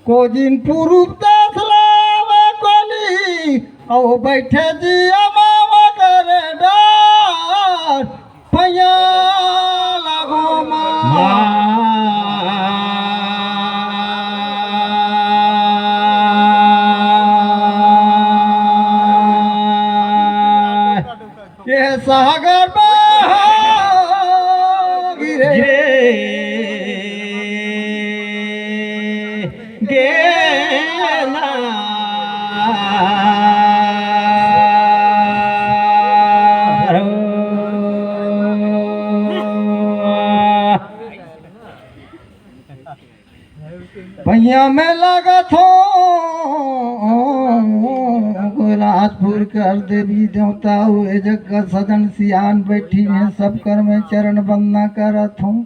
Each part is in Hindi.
को दिन पुरुष देख लावे कोली औ बैठे जिया मामा करे डार भैया लागो ये सागर गिरे गेला भैया में लगा थो राजपुर कर देवी देवता हुए जगत सदन सियान बैठी हैं सब कर में चरण वंदना करत हूँ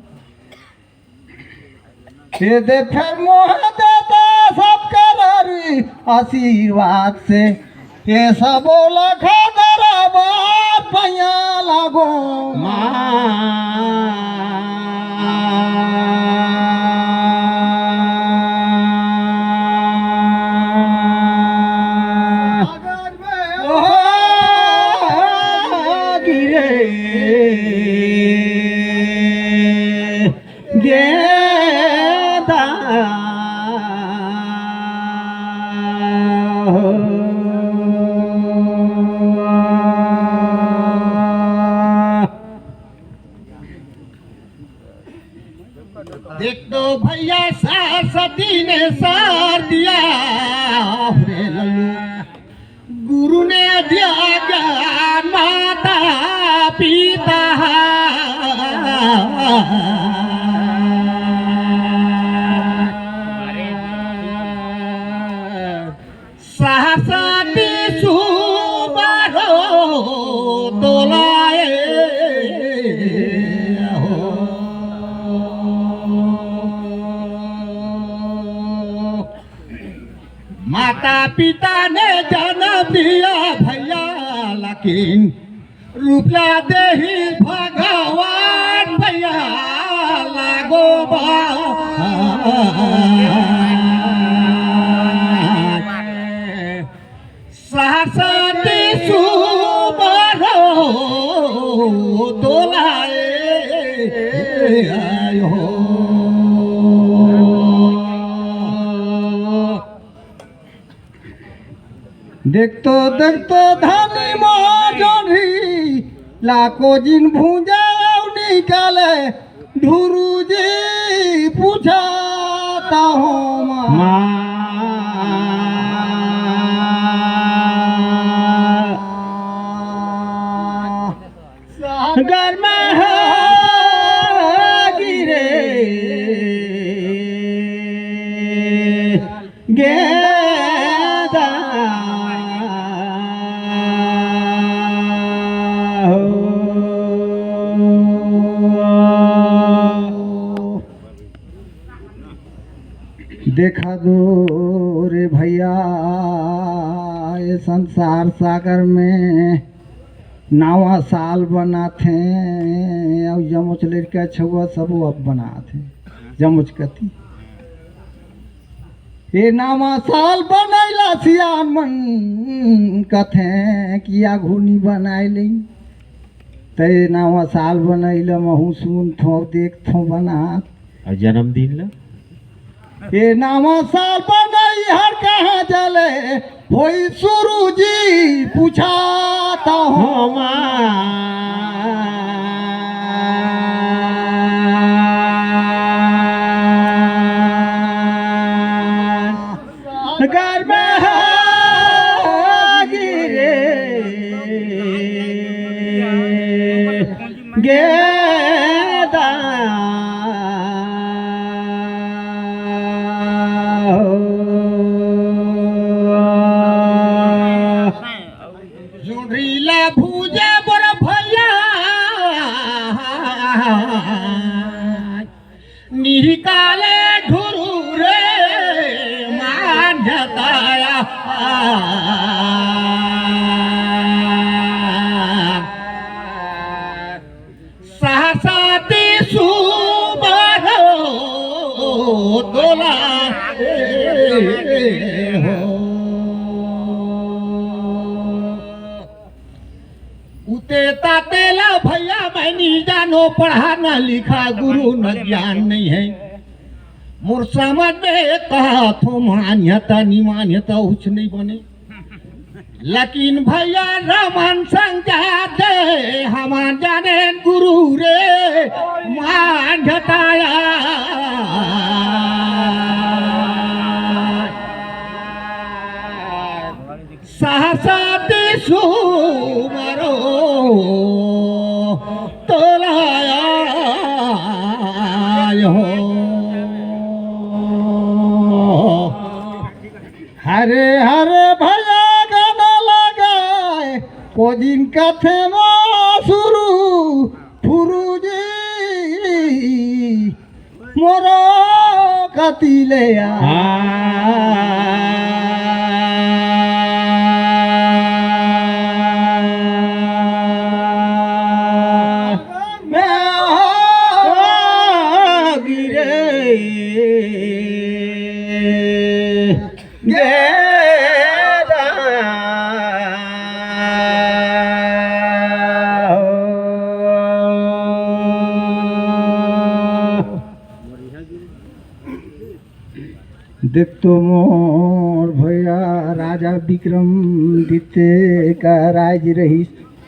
ये दे फिर मोह देता सब कर आशीर्वाद से ये सब बोला खादरा बात भैया लागो देख दो भैया सरस्वती ने सार दिया गुरु ने दिया ज्ञान माता पिता सरस्वती सुबारो तोलाए माता पिता ने जन्म दिया भैया लेकिन रुपया दे ही भगवान भैया लागो सरस्वती सुबारो तोलाए आयो देखतो देखतो धानी मोजोरी लाखों जिन भूंजा निकाले धुरु जी पूछाता हूँ घर में गिरे गेदा देखा दो रे भैया ये संसार सागर में नावा साल बनाते और जमुच लड़का छुआ सब अब बनाते जमुच कती ये नावा साल बनैला सियान मन कथे किया घूनी बनाए ली ते नावा साल बनैला महू सुन थो देख थो बनात जन्मदिन ला ये नामा साल बनाई हर कहाँ जले होई सुरु जी पूछाता हूँ घर में गिरे गेदा जुड़ीला भूजा बर भैया निकाले ढुरू रे मान जताया सहसाती सुबारो तोला हो उते तातेला भैया मैनी जानो पढ़ा न लिखा गुरु न ज्ञान नहीं है मोर समझ में कहा थो मान्यता नहीं मान्यता कुछ नहीं बने लेकिन भैया रमन संग जाते हम जाने गुरु रे मान्यताया सहसाती सुमरो तोलाया हो हरे हरे भैया गाना लगाए को दिन कथे शुरू फुरुजी मोरो कतिले देख तो मोर भैया राजा विक्रमादित्य का राज रही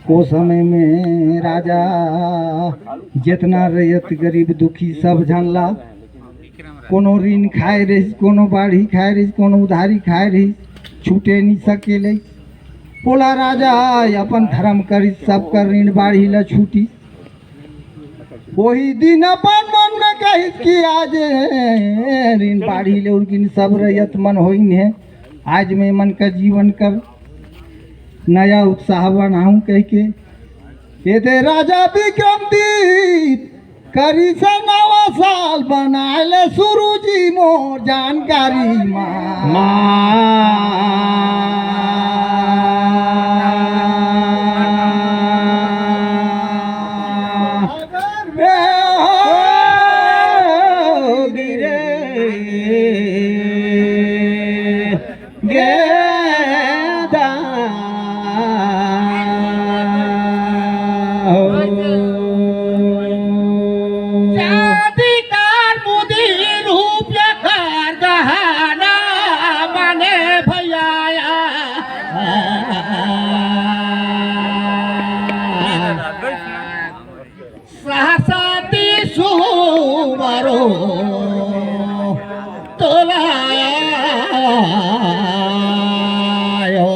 को समय में राजा जितना रैयत गरीब दुखी सब जानला कोनो ऋण खाए रही कोनो बाढ़ी खाए रही कोनो उधारी खाए रही छूटे नहीं सकेले बोला राजा अपन धर्म करी सबका ऋण बाढ़ी ला छूटी वही दिन अपन मन में कही कि आज ऋण बाढ़ी ले उनकी सब रैयत मन होइन है आज मैं मन का जीवन कर नया उत्साह बनाऊं कह के ये दे राजा विक्रमादित्य करी से नवा साल बनाए ले शुरू जी मोर जानकारी सहसाती सुमरो तोलायो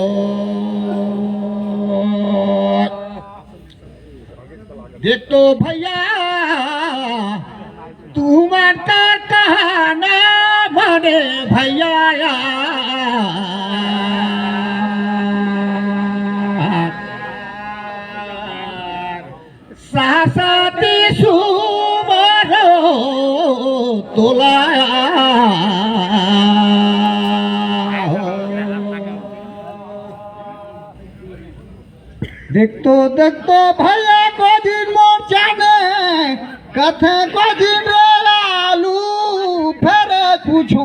देख तो भैया तू मानता कहना माने भैया सहसाती सुमरो तोलाया देख तो भैया को दिन मोर जाने कथे को दिन लालू फिर पूछो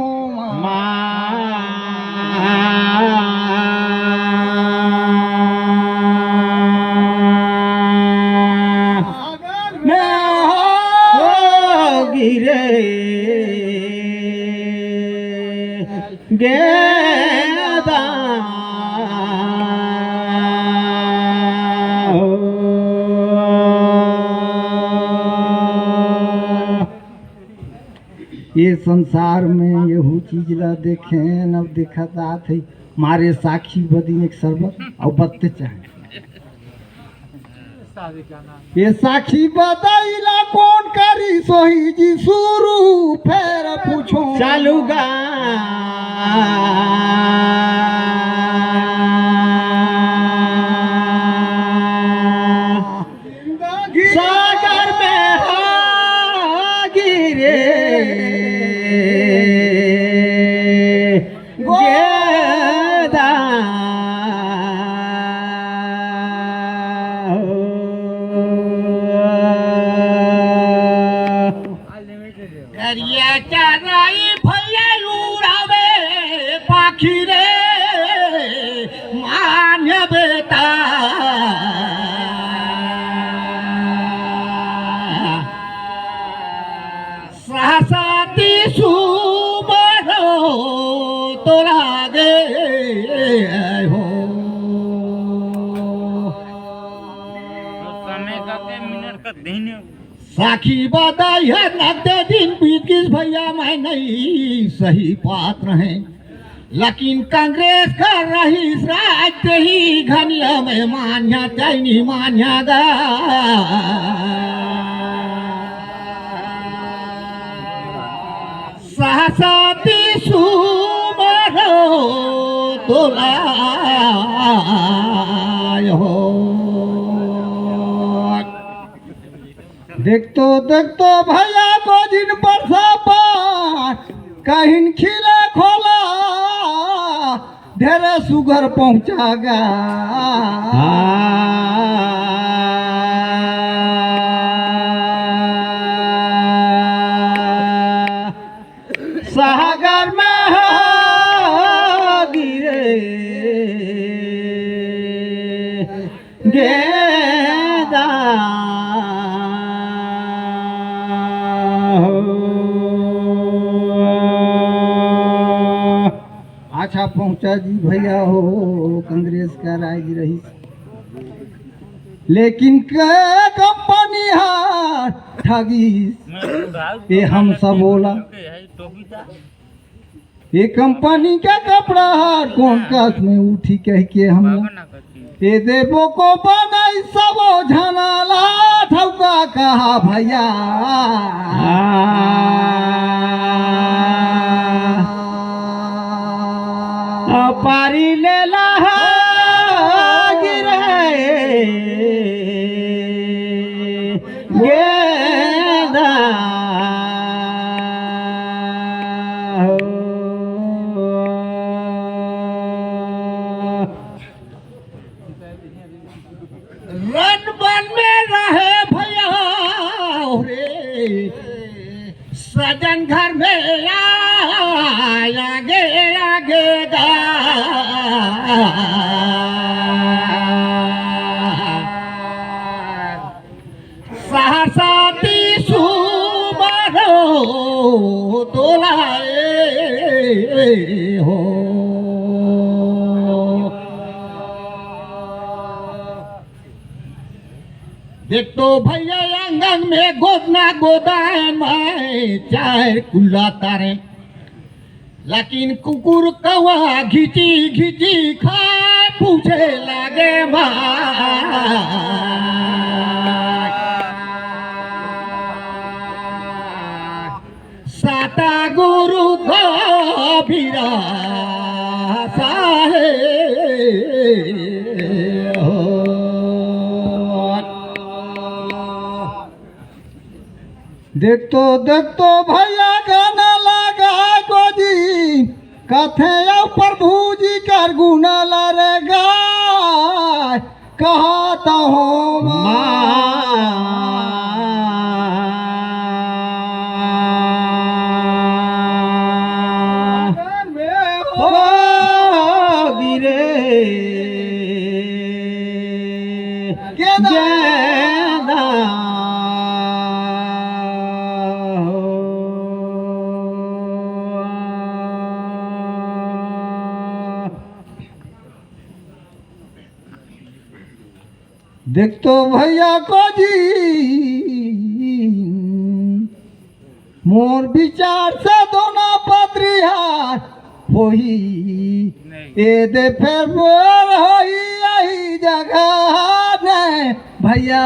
गेदा ये संसार में यहू चीज ला देखें अब देखत आत है मारे साखी बदी एक शरबत और बत्ते चाहे ये साखी बताइला कौन करी सोही जी शुरू फिर पूछो चालूगा सागर में गिरे गेदा करिया चाराई भैया खीरे मान्य बेटा सहसाती सुबरो तोरा गे हो साखी बधाई है नब्बे दिन बीत गए भैया मैं नहीं सही पात्र हैं लेकिन कांग्रेस कर रही राज्य ही घनिया में मान्या नहीं मान्या गा सहसाती सुमरो तोला हो देखतो देखतो भैया को जिन पर कहीं खिला खोला ढेरे सुगर पहुंचागा सागर में गिरे गेदा अच्छा पहुंचा जी भैया हो कांग्रेस का राज रही लेकिन कंपनी हार ठगी ये हम सब बोला ये कंपनी का कपड़ा हार कौन काश में उठी कह के हम ये देवो को बनाई सबो झनाला ठौका कहा भैया पारी ले ला गिरे गेदा रन बन में रहे भैया रे सजन घर में आगे आगे गा सहसाती सुमरो तोलाए हो देख तो भैया आंगन में गोदना गोदान में चार कुल्ला तारे लेकिन कुकुर कवा घिची घिची खाए पूछे लागे साता गुरु गभीरा साहे देख तो भैया गाना लगा गोजी कथे प्रभु जी कर गुना लरेगा कहता हो गिरे देख तो भैया को जी मोर विचार से दोनों पत्रिहार होई ए दे फिर मोर होई यही जगह ने भैया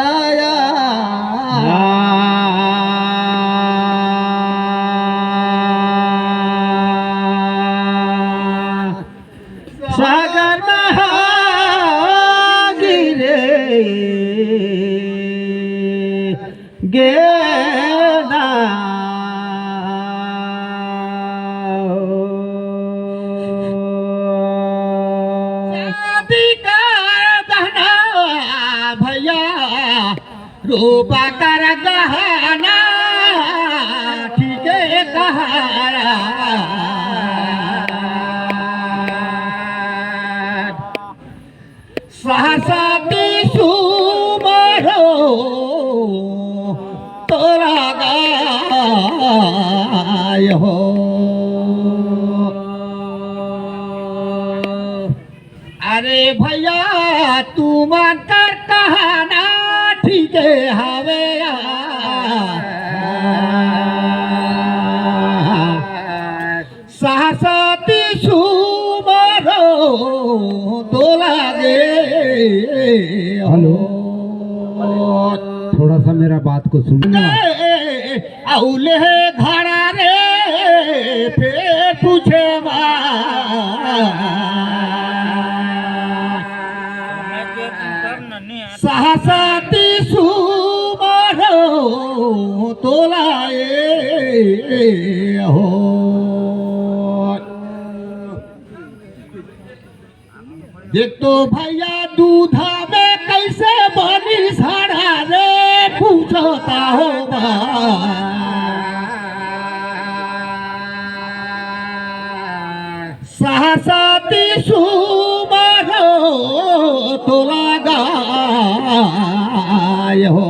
सागर में गेदा शादी का गहना भैया रूपा कर गहना ठीक है कहा सहसती सुमरो तोरा गाय हो। अरे भैया तू मन कर कहना ठीक हवे सहसती सुमरो तो लागे। हेलो, थोड़ा सा मेरा बात को सुनना। औले घड़ा रे फिर पूछे सहसती सुमरो तोलाए हो। देख तो भैया दूधा में कैसे बनी साड़ा रे पूछता होगा। सहसती सुमरो तो लगाय हो।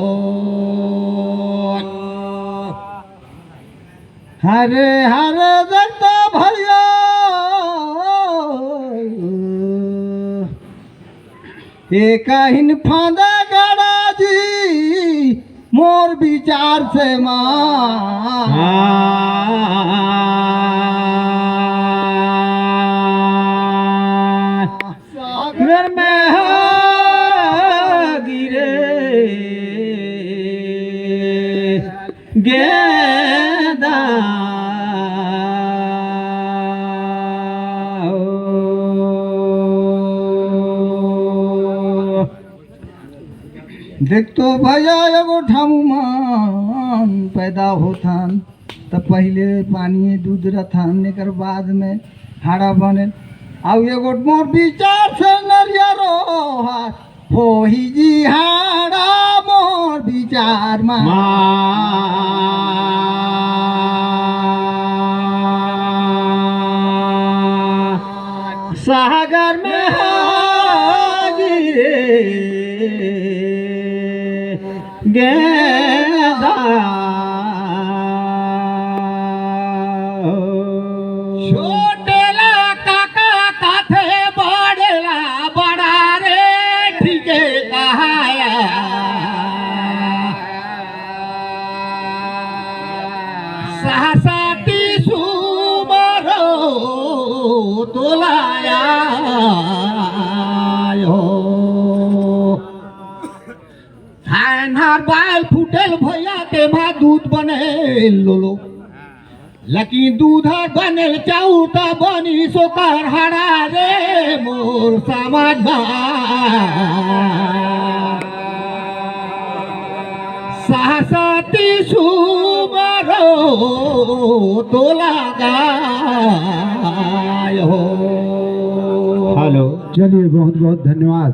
हरे हरे देखता भैया एक हिन फांदा गड़ा जी मोर विचार से सागर में गिरे गेंदा देख तो भैया एगो ठामुमान पैदा होथान तो पहले पानी दूध रथान एकर बाद में हाड़ा बने। आउ एगो मोर विचार से नरियरो हो ही जी हाड़ा मोर विचार सागर में गिरे गेंदा छोटेला काका काथे बड़ेला बड़ा रे ठीक कहाया। सहसती सुमरो तोलाया हो। हर बाल फूटल भैया के माँ दूध बने लोलो लेकिन दूध बने चाउता बनी सोकर हरा रे मोर समाज सहसती सुमरो तो लगाय हो। हेलो, चलिए बहुत बहुत धन्यवाद।